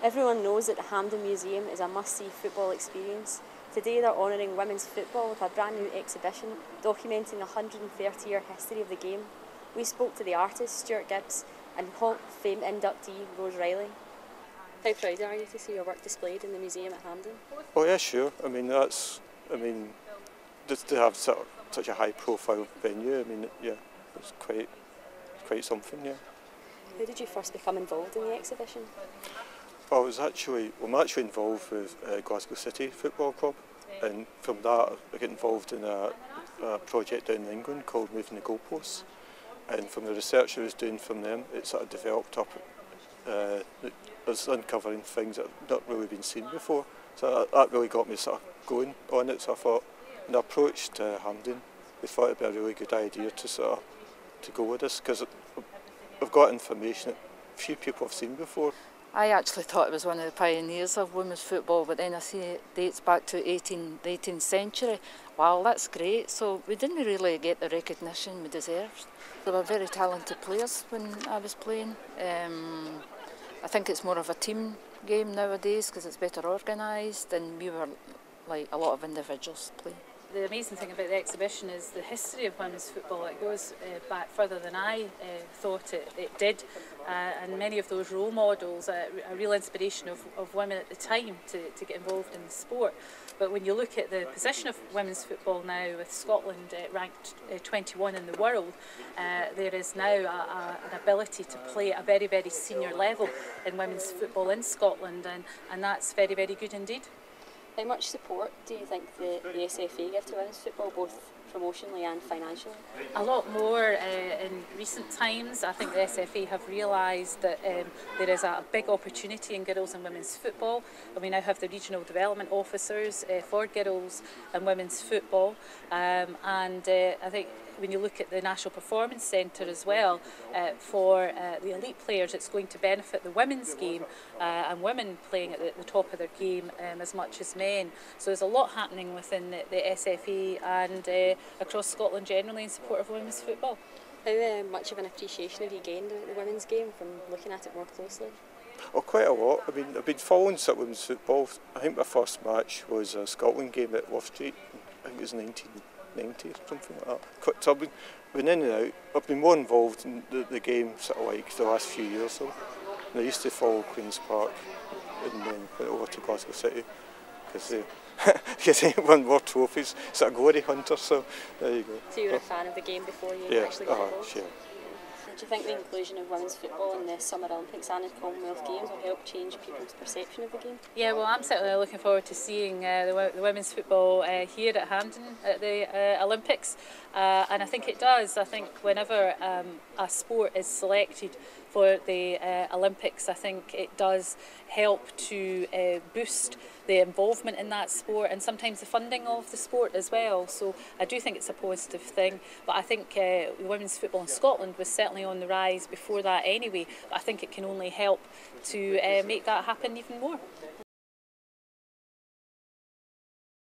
Everyone knows that the Hampden Museum is a must-see football experience. Today they're honouring women's football with a brand new exhibition documenting the 130-year history of the game. We spoke to the artist, Stuart Gibbs, and Hall of Fame inductee, Rose Riley. How proud are you to see your work displayed in the museum at Hampden? Oh yeah, sure. Just to have such a high-profile venue, yeah, it's quite something, yeah. How did you first become involved in the exhibition? Well, I'm actually involved with Glasgow City Football Club, and from that I got involved in a project down in England called Moving the Goalposts, and from the research I was doing from them, it sort of developed up as uncovering things that have not really been seen before. So that really got me sort of going on it. So I thought, when I approached Hampden, we thought it'd be a really good idea to go with this, because I've got information that few people have seen before. I actually thought it was one of the pioneers of women's football, but then I see it dates back to the 18th century. Wow, that's great. So we didn't really get the recognition we deserved. There were very talented players when I was playing. I think it's more of a team game nowadays because it's better organised, and we were like a lot of individuals playing. The amazing thing about the exhibition is the history of women's football. It goes back further than I thought it did, and many of those role models are a real inspiration of women at the time to get involved in the sport. But when you look at the position of women's football now, with Scotland ranked 21 in the world, there is now an ability to play at a very, very senior level in women's football in Scotland, and that's very, very good indeed. How much support do you think the SFA give to women's football, both promotionally and financially? A lot more in recent times. I think the SFA have realised that there is a big opportunity in girls and women's football, and we now have the regional development officers for girls and women's football, and I think when you look at the National Performance Centre as well, for the elite players, it's going to benefit the women's game and women playing at the top of their game as much as men. So there's a lot happening within the SFA and across Scotland generally in support of women's football. How much of an appreciation have you gained of the women's game from looking at it more closely? Oh, quite a lot. I've been following women's football. I think my first match was a Scotland game at Worth Street. I think it was 1990 or something like that. So I've been in and out. I've been more involved in the game the last few years. So. And I used to follow Queen's Park and then went over to Glasgow City because they won more trophies. It's a glory hunter, so there you go. So you were a fan of the game before you actually got involved? Sure. Do you think the inclusion of women's football in the Summer Olympics and the Commonwealth Games will help change people's perception of the game? Yeah, well, I'm certainly looking forward to seeing the women's football here at Hampden at the Olympics, and I think it does. I think whenever a sport is selected for the Olympics, I think it does help to boost the involvement in that sport and sometimes the funding of the sport as well. So I do think it's a positive thing, but I think women's football in Scotland was certainly on the rise before that anyway, but I think it can only help to make that happen even more.